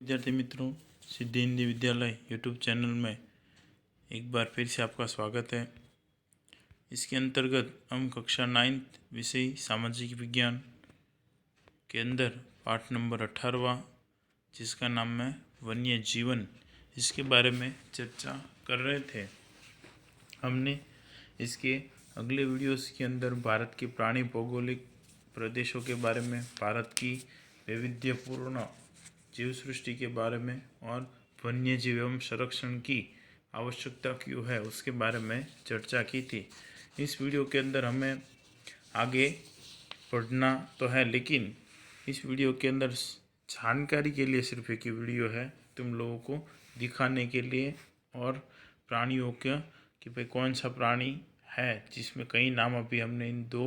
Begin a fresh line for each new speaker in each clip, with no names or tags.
विद्यार्थी मित्रों, सिद्धि हिंदी विद्यालय यूट्यूब चैनल में एक बार फिर से आपका स्वागत है। इसके अंतर्गत हम कक्षा 9th विषय सामाजिक विज्ञान के अंदर पाठ नंबर 18वां, जिसका नाम है वन्य जीवन, इसके बारे में चर्चा कर रहे थे। हमने इसके अगले वीडियोस के अंदर भारत के प्राणी भौगोलिक प्रदेशों के बारे में, भारत की वैविध्यपूर्ण जीव सृष्टि के बारे में और वन्य जीव एवं संरक्षण की आवश्यकता क्यों है उसके बारे में चर्चा की थी। इस वीडियो के अंदर हमें आगे पढ़ना तो है, लेकिन इस वीडियो के अंदर जानकारी के लिए सिर्फ एक ही वीडियो है, तुम लोगों को दिखाने के लिए, और प्राणियों का कि भाई कौन सा प्राणी है, जिसमें कई नाम अभी हमने इन दो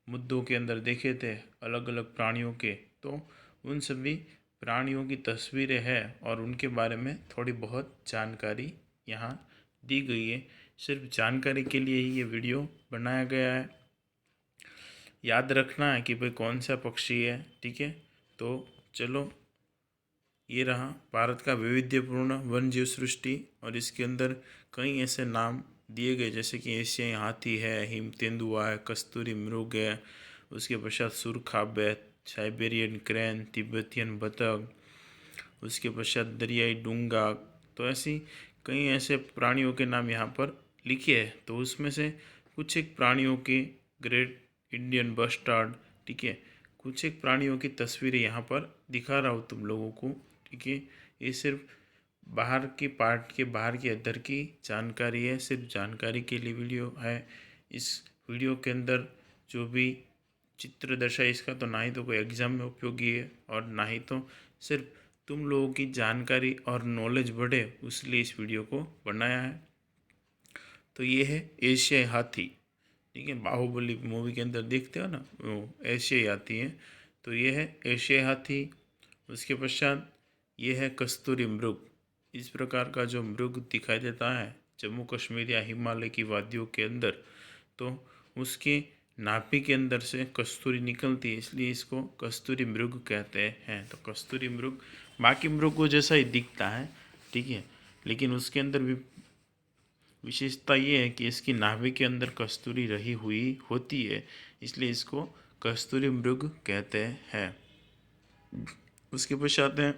मुद्दों के अंदर देखे थे अलग अलग प्राणियों के, तो उन सभी प्राणियों की तस्वीरें हैं और उनके बारे में थोड़ी बहुत जानकारी यहाँ दी गई है। सिर्फ जानकारी के लिए ही ये वीडियो बनाया गया है। याद रखना है कि भाई कौन सा पक्षी है, ठीक है। तो चलो, ये रहा भारत का वैविध्यपूर्ण वन जीव सृष्टि, और इसके अंदर कई ऐसे नाम दिए गए जैसे कि एशियाई हाथी है, हिम तेंदुआ है, कस्तूरी मृग है, उसके पश्चात सुरखाब है, साइबेरियन क्रेन, तिब्बतियन बतख, उसके पश्चात दरियाई डूंगा। तो ऐसी कई ऐसे प्राणियों के नाम यहाँ पर लिखे हैं। तो उसमें से कुछ एक प्राणियों के ग्रेट इंडियन बस्टार्ड, ठीक है, कुछ एक प्राणियों की तस्वीरें यहाँ पर दिखा रहा हूँ तुम लोगों को, ठीक है। ये सिर्फ बाहर के पार्ट के बाहर के अंदर की जानकारी है, सिर्फ जानकारी के लिए वीडियो है। इस वीडियो के अंदर जो भी चित्र दर्शाए, इसका तो ना ही तो कोई एग्जाम में उपयोगी है और ना ही तो सिर्फ तुम लोगों की जानकारी और नॉलेज बढ़े, इसलिए इस वीडियो को बनाया है। तो ये है एशियाई हाथी, ठीक है। बाहुबली मूवी के अंदर देखते हो ना, वो एशियाई हाथी है। तो ये है एशियाई हाथी। उसके पश्चात ये है कस्तूरी मृग। इस प्रकार का जो मृग दिखाई देता है जम्मू कश्मीर या हिमालय की वादियों के अंदर, तो उसके नाभि के अंदर से कस्तूरी निकलती है, इसलिए इसको कस्तूरी मृग कहते हैं। तो कस्तूरी मृग बाकी मृगों जैसा ही दिखता है, ठीक है, लेकिन उसके अंदर भी विशेषता ये है कि इसकी नाभि के अंदर कस्तूरी रही हुई होती है, इसलिए इसको कस्तूरी मृग कहते हैं। उसके पश्चात है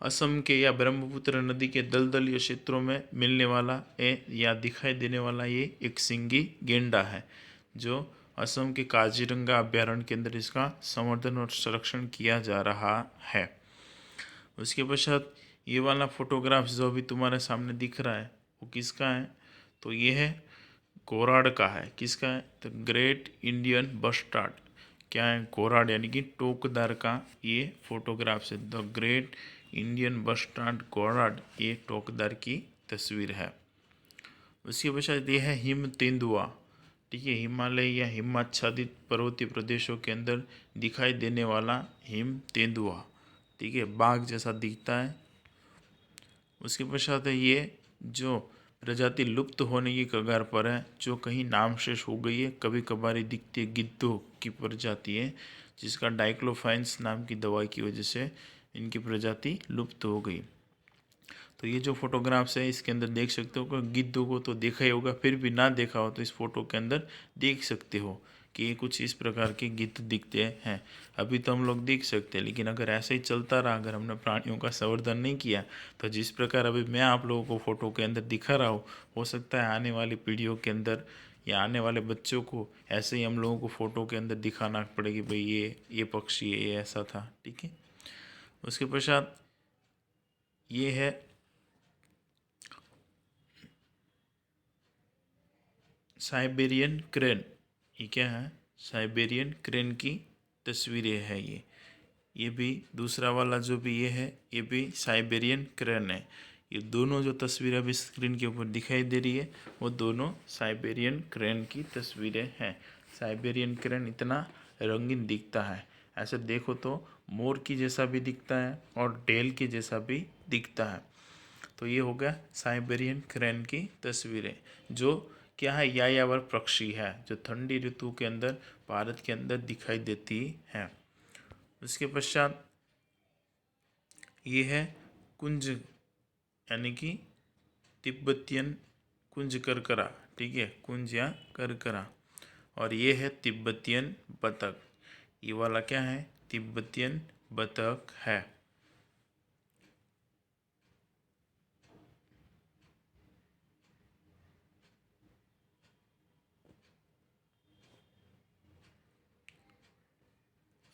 असम के या ब्रह्मपुत्र नदी के दलदलीय क्षेत्रों में मिलने वाला या दिखाई देने वाला ये एक सिंगी गेंडा है, जो असम के काजीरंगा अभ्यारण्य के अंदर इसका संवर्धन और संरक्षण किया जा रहा है। उसके पश्चात ये वाला फोटोग्राफ जो अभी तुम्हारे सामने दिख रहा है वो किसका है, तो ये है कोराड का है। किसका है, तो ग्रेट इंडियन बस्टार्ड। क्या है, कोराड यानी कि टोकदार का ये फोटोग्राफ है। द ग्रेट इंडियन बस्टार्ड कोराड, ये टोकदार की तस्वीर है। उसके पश्चात ये है हिम तेंदुआ, ठीक है, हिमालय या हिमाच्छादित पर्वतीय प्रदेशों के अंदर दिखाई देने वाला हिम तेंदुआ, ठीक है, बाघ जैसा दिखता है। उसके पश्चात है ये जो प्रजाति लुप्त होने की कगार पर है, जो कहीं नामशेष हो गई है, कभी कभार दिखती है, गिद्धों की प्रजाति है, जिसका डाइक्लोफाइन्स नाम की दवाई की वजह से इनकी प्रजाति लुप्त हो गई। तो ये जो फोटोग्राफ्स है इसके अंदर देख सकते हो कि गिद्धों को तो देखा ही होगा, फिर भी ना देखा हो तो इस फोटो के अंदर देख सकते हो कि ये कुछ इस प्रकार के गिद्ध दिखते हैं। अभी तो हम लोग देख सकते हैं, लेकिन अगर ऐसे ही चलता रहा, अगर हमने प्राणियों का संवर्धन नहीं किया, तो जिस प्रकार अभी मैं आप लोगों को फोटो के अंदर दिखा रहा हूँ, हो सकता है आने वाली पीढ़ियों के अंदर या आने वाले बच्चों को ऐसे ही हम लोगों को फोटो के अंदर दिखाना पड़ेगी, भाई ये पक्षी ये ऐसा था, ठीक है। उसके पश्चात ये है साइबेरियन क्रेन। ये क्या है, साइबेरियन क्रेन की तस्वीरें है ये भी दूसरा वाला जो भी ये है, ये भी साइबेरियन क्रेन है। ये दोनों जो तस्वीरें अभी स्क्रीन के ऊपर दिखाई दे रही है वो दोनों साइबेरियन क्रेन की तस्वीरें हैं। साइबेरियन क्रेन इतना रंगीन दिखता है, ऐसे देखो तो मोर की जैसा भी दिखता है और डेल के जैसा भी दिखता है। तो ये हो गया साइबेरियन क्रेन की तस्वीरें, जो क्या है, यायावर पक्षी है, जो ठंडी ऋतु के अंदर भारत के अंदर दिखाई देती है। उसके पश्चात ये है कुंज यानी कि तिब्बतियन कुंज करकरा, ठीक है, कुंज या करकरा। और ये है तिब्बतियन बतख, ये वाला क्या है, तिब्बतियन बतख है।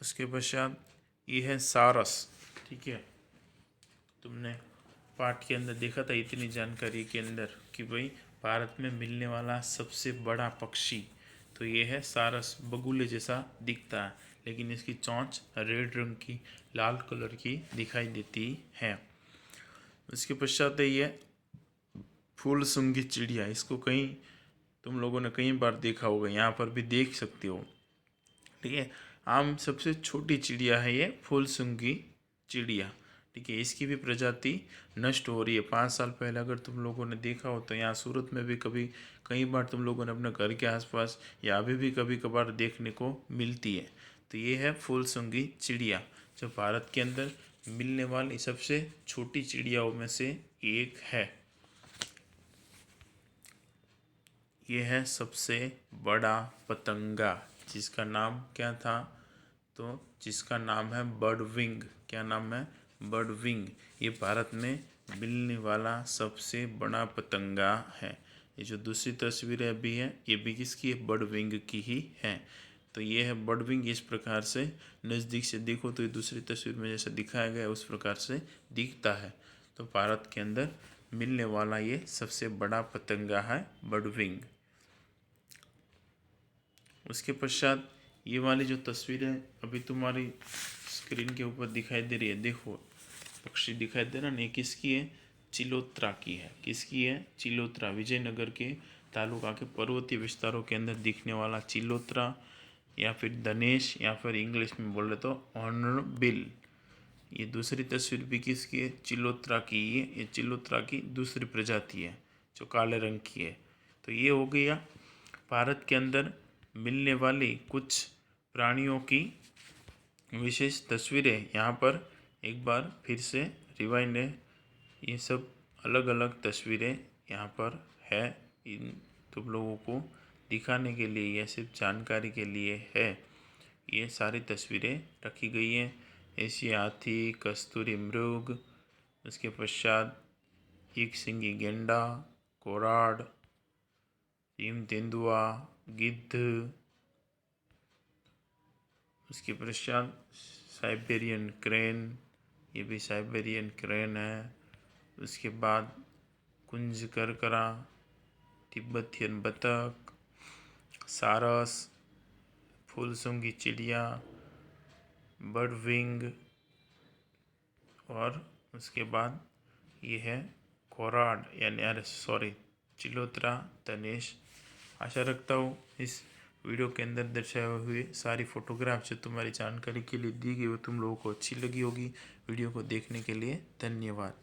उसके पश्चात ये है सारस, ठीक है। तुमने पाठ के अंदर देखा था इतनी जानकारी के अंदर कि भाई भारत में मिलने वाला सबसे बड़ा पक्षी, तो ये है सारस। बगुले जैसा दिखता है लेकिन इसकी चोंच रेड रंग की, लाल कलर की दिखाई देती है। उसके पश्चात है ये फूल सूंघी चिड़िया। इसको कहीं तुम लोगों ने कई बार देखा होगा, यहाँ पर भी देख सकते हो, ठीक है। आम सबसे छोटी चिड़िया है ये फूल सूंघी चिड़िया, ठीक है। इसकी भी प्रजाति नष्ट हो रही है। 5 साल पहले अगर तुम लोगों ने देखा हो तो यहाँ सूरत में भी कई बार तुम लोगों ने अपने घर के आसपास या अभी भी कभी कभार देखने को मिलती है। तो ये है फूल सूंघी चिड़िया, जो भारत के अंदर मिलने वाली सबसे छोटी चिड़ियाओं में से एक है। ये है सबसे बड़ा पतंगा, जिसका नाम क्या था, तो जिसका नाम है बर्ड विंग। क्या नाम है, बर्ड विंग। ये भारत में मिलने वाला सबसे बड़ा पतंगा है। ये जो दूसरी तस्वीर है अभी है, ये भी किसकी है, बर्ड विंग की ही है। तो ये है बर्ड विंग। इस प्रकार से नज़दीक से देखो तो ये दूसरी तस्वीर में जैसा दिखाया गया है उस प्रकार से दिखता है। तो भारत के अंदर मिलने वाला ये सबसे बड़ा पतंगा है बर्ड विंग। उसके पश्चात ये वाली जो तस्वीर है अभी तुम्हारी स्क्रीन के ऊपर दिखाई दे रही है, देखो पक्षी दिखाई दे रहा नहीं, किसकी है, चिलोत्रा की है। किसकी है, चिलोत्रा। विजयनगर के तालुका के पर्वतीय विस्तारों के अंदर दिखने वाला चिलोत्रा, या फिर धनेश, या फिर इंग्लिश में बोल रहे तो हॉर्नबिल। ये दूसरी तस्वीर भी किसकी है, चिलोत्रा की। ये चिलोत्रा की दूसरी प्रजाति है जो काले रंग की है। तो ये हो गया भारत के अंदर मिलने वाली कुछ प्राणियों की विशेष तस्वीरें। यहाँ पर एक बार फिर से रिवाइंड है, ये सब अलग अलग तस्वीरें यहाँ पर है। इन तुम लोगों को दिखाने के लिए, यह सिर्फ जानकारी के लिए है, ये सारी तस्वीरें रखी गई हैं। एशियाई हाथी, कस्तूरी मृग, उसके पश्चात एक सिंगी गेंडा, कोराड, हिम तेंदुआ, गिद्ध, उसके पश्चात साइबेरियन क्रेन, ये भी साइबेरियन क्रेन है। उसके बाद कुंज करकरा, तिब्बतियन बतख, सारस, फूल सूंघी चिड़िया, बर्ड विंग, और उसके बाद ये है कोराड यानी चिलोत्रा, धनेश। आशा रखता हूँ इस वीडियो के अंदर दर्शाए हुए सारी फोटोग्राफ जो तुम्हारी जानकारी के लिए दी गई वो तुम लोगों को अच्छी लगी होगी। वीडियो को देखने के लिए धन्यवाद।